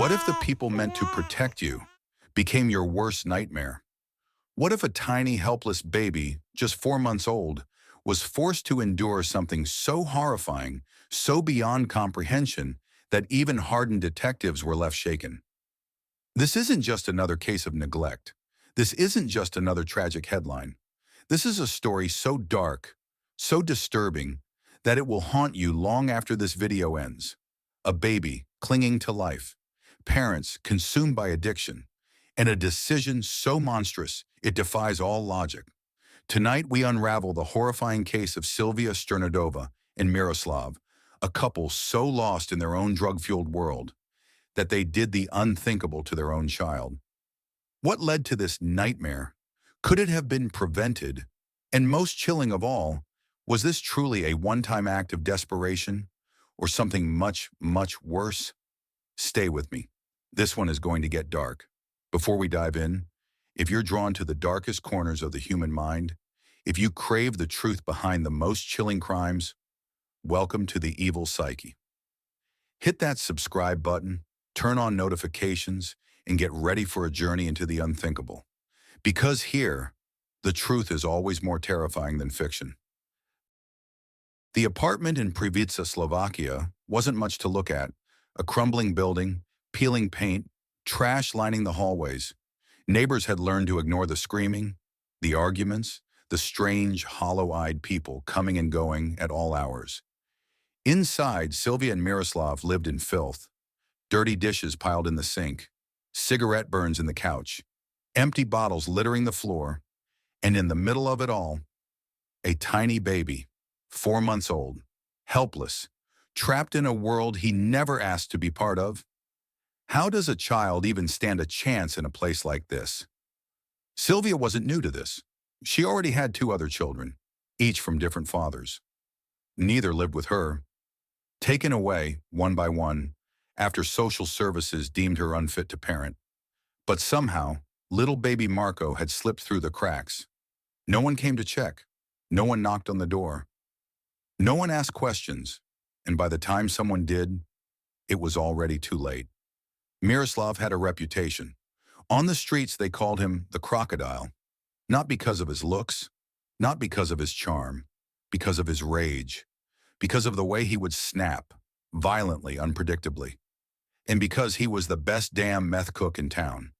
What if the people meant to protect you became your worst nightmare? What if a tiny, helpless baby, just 4 months old, was forced to endure something so horrifying, so beyond comprehension, that even hardened detectives were left shaken? This isn't just another case of neglect. This isn't just another tragic headline. This is a story so dark, so disturbing, that it will haunt you long after this video ends. A baby clinging to life, parents consumed by addiction, and a decision so monstrous it defies all logic. Tonight we unravel the horrifying case of Sylvia Sternadova and Miroslav, a couple so lost in their own drug-fueled world that they did the unthinkable to their own child. What led to this nightmare? Could it have been prevented? And most chilling of all, was this truly a one-time act of desperation or something much, much worse? Stay with me. This one is going to get dark. Before we dive in, if you're drawn to the darkest corners of the human mind, if you crave the truth behind the most chilling crimes, welcome to the evil psyche. Hit that subscribe button, turn on notifications, and get ready for a journey into the unthinkable. Because here, the truth is always more terrifying than fiction. The apartment in Prievidza, Slovakia, wasn't much to look at. A crumbling building, peeling paint, trash lining the hallways. Neighbors had learned to ignore the screaming, the arguments, the strange, hollow-eyed people coming and going at all hours. Inside, Sylvia and Miroslav lived in filth. Dirty dishes piled in the sink, cigarette burns in the couch, empty bottles littering the floor, and in the middle of it all, a tiny baby, 4 months old, helpless, trapped in a world he never asked to be part of. How does a child even stand a chance in a place like this? Sylvia wasn't new to this. She already had two other children, each from different fathers. Neither lived with her. Taken away, one by one, after social services deemed her unfit to parent. But somehow, little baby Marco had slipped through the cracks. No one came to check. No one knocked on the door. No one asked questions, and by the time someone did, it was already too late. Miroslav had a reputation. On the streets, they called him the crocodile, not because of his looks, not because of his charm, because of his rage, because of the way he would snap, violently, unpredictably, and because he was the best damn meth cook in town.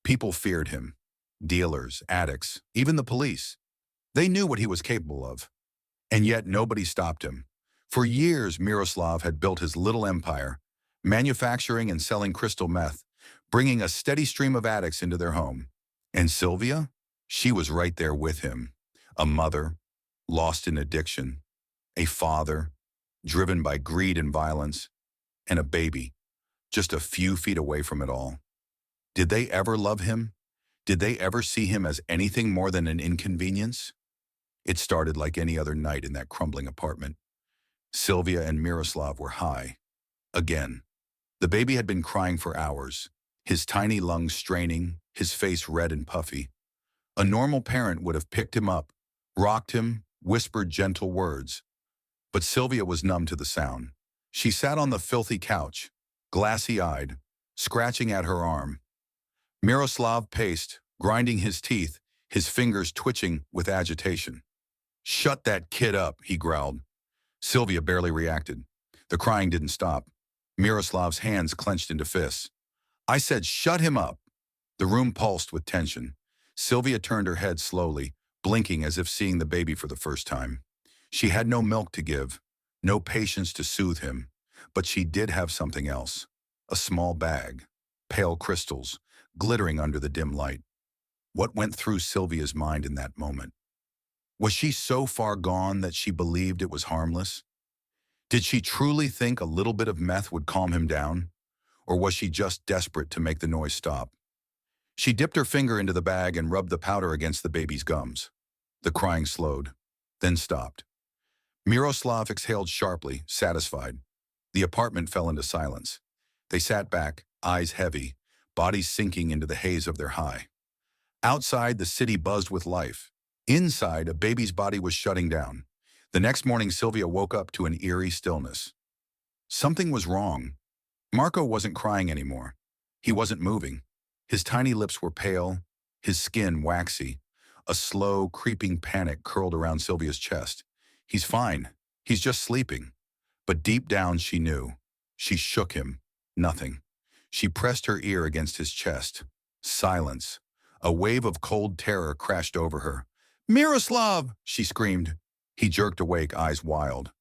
People feared him. Dealers, addicts, even the police. They knew what he was capable of. And yet nobody stopped him. For years, Miroslav had built his little empire, manufacturing and selling crystal meth, bringing a steady stream of addicts into their home. And Sylvia? She was right there with him. A mother, lost in addiction. A father, driven by greed and violence. And a baby, just a few feet away from it all. Did they ever love him? Did they ever see him as anything more than an inconvenience? It started like any other night in that crumbling apartment. Sylvia and Miroslav were high. Again. The baby had been crying for hours, his tiny lungs straining, his face red and puffy. A normal parent would have picked him up, rocked him, whispered gentle words. But Sylvia was numb to the sound. She sat on the filthy couch, glassy-eyed, scratching at her arm. Miroslav paced, grinding his teeth, his fingers twitching with agitation. "Shut that kid up," he growled. Sylvia barely reacted. The crying didn't stop. Miroslav's hands clenched into fists. "I said shut him up." The room pulsed with tension. Sylvia turned her head slowly, blinking as if seeing the baby for the first time. She had no milk to give, no patience to soothe him, but she did have something else. A small bag, pale crystals, glittering under the dim light. What went through Sylvia's mind in that moment? Was she so far gone that she believed it was harmless? Did she truly think a little bit of meth would calm him down? Or was she just desperate to make the noise stop? She dipped her finger into the bag and rubbed the powder against the baby's gums. The crying slowed, then stopped. Miroslav exhaled sharply, satisfied. The apartment fell into silence. They sat back, eyes heavy, bodies sinking into the haze of their high. Outside, the city buzzed with life. Inside, a baby's body was shutting down. The next morning, Sylvia woke up to an eerie stillness. Something was wrong. Marco wasn't crying anymore. He wasn't moving. His tiny lips were pale, his skin waxy. A slow, creeping panic curled around Sylvia's chest. He's fine. He's just sleeping. But deep down she knew. She shook him. Nothing. She pressed her ear against his chest. Silence. A wave of cold terror crashed over her. "Miroslav!" she screamed. He jerked awake, eyes wild.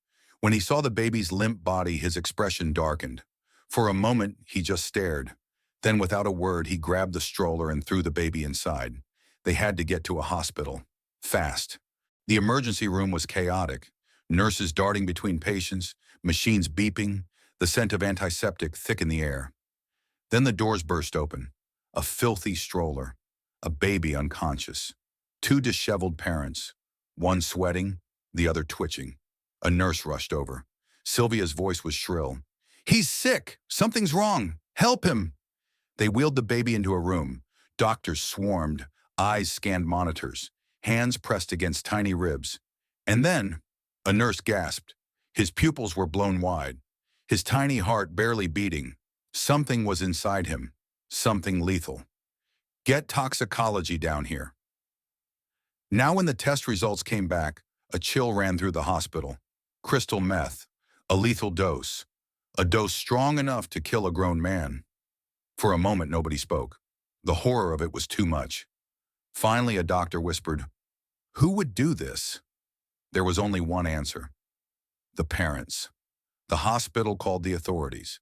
When he saw the baby's limp body, his expression darkened. For a moment, he just stared. Then, without a word, he grabbed the stroller and threw the baby inside. They had to get to a hospital. Fast. The emergency room was chaotic. Nurses darting between patients, machines beeping, the scent of antiseptic thick in the air. Then the doors burst open. A filthy stroller. A baby unconscious. Two disheveled parents. One sweating, the other twitching. A nurse rushed over. Sylvia's voice was shrill. "He's sick! Something's wrong! Help him!" They wheeled the baby into a room. Doctors swarmed. Eyes scanned monitors. Hands pressed against tiny ribs. And then, a nurse gasped. His pupils were blown wide. His tiny heart barely beating. Something was inside him. Something lethal. "Get toxicology down here." Now when the test results came back, a chill ran through the hospital. Crystal meth. A lethal dose. A dose strong enough to kill a grown man. For a moment, nobody spoke. The horror of it was too much. Finally, a doctor whispered, "Who would do this?" There was only one answer. The parents. The hospital called the authorities.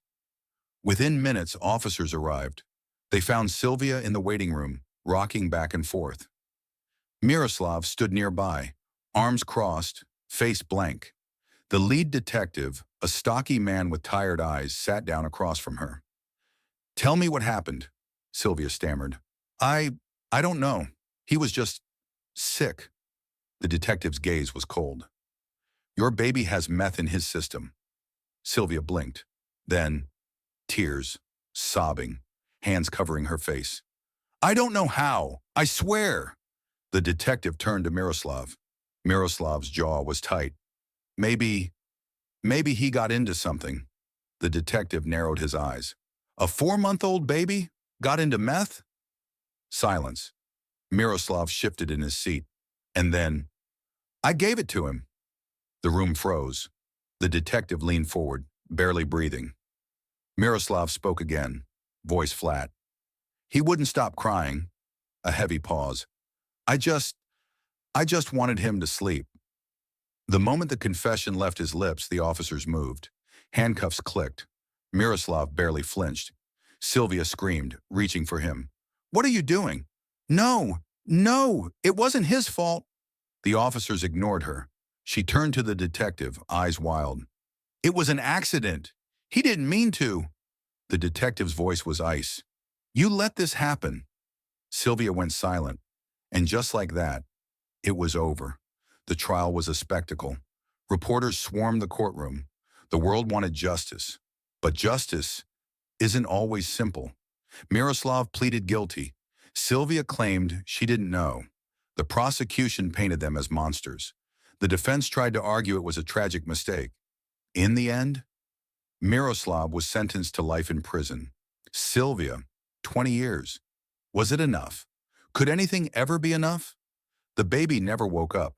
Within minutes, officers arrived. They found Sylvia in the waiting room, rocking back and forth. Miroslav stood nearby, arms crossed, face blank. The lead detective, a stocky man with tired eyes, sat down across from her. "Tell me what happened," Sylvia stammered. I don't know. He was just sick." The detective's gaze was cold. "Your baby has meth in his system." Sylvia blinked. Then, tears, sobbing, hands covering her face. "I don't know how. I swear." The detective turned to Miroslav. Miroslav's jaw was tight. Maybe he got into something." The detective narrowed his eyes. "A 4-month-old baby got into meth?" Silence. Miroslav shifted in his seat. And then, "I gave it to him." The room froze. The detective leaned forward, barely breathing. Miroslav spoke again, voice flat. He wouldn't stop crying. A heavy pause. I just wanted him to sleep." The moment the confession left his lips, the officers moved. Handcuffs clicked. Miroslav barely flinched. Sylvia screamed, reaching for him. "What are you doing?" No, it wasn't his fault." The officers ignored her. She turned to the detective, eyes wild. "It was an accident. He didn't mean to." The detective's voice was ice. "You let this happen." Sylvia went silent. And just like that, it was over. The trial was a spectacle. Reporters swarmed the courtroom. The world wanted justice. But justice isn't always simple. Miroslav pleaded guilty. Sylvia claimed she didn't know. The prosecution painted them as monsters. The defense tried to argue it was a tragic mistake. In the end, Miroslav was sentenced to life in prison. Sylvia, 20 years. Was it enough? Could anything ever be enough? The baby never woke up.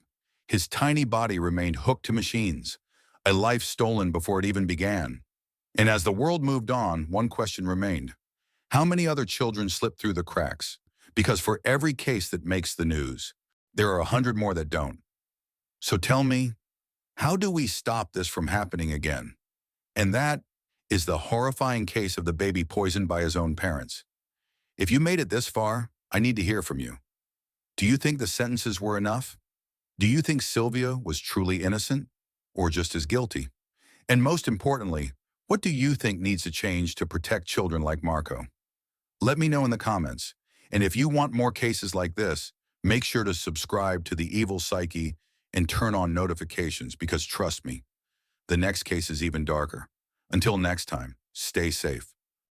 His tiny body remained hooked to machines, a life stolen before it even began. And as the world moved on, one question remained. How many other children slipped through the cracks? Because for every case that makes the news, there are 100 more that don't. So tell me, how do we stop this from happening again? And that is the horrifying case of the baby poisoned by his own parents. If you made it this far, I need to hear from you. Do you think the sentences were enough? Do you think Sylvia was truly innocent or just as guilty? And most importantly, what do you think needs to change to protect children like Marco? Let me know in the comments. And if you want more cases like this, make sure to subscribe to The Evil Psyche and turn on notifications because trust me, the next case is even darker. Until next time, stay safe.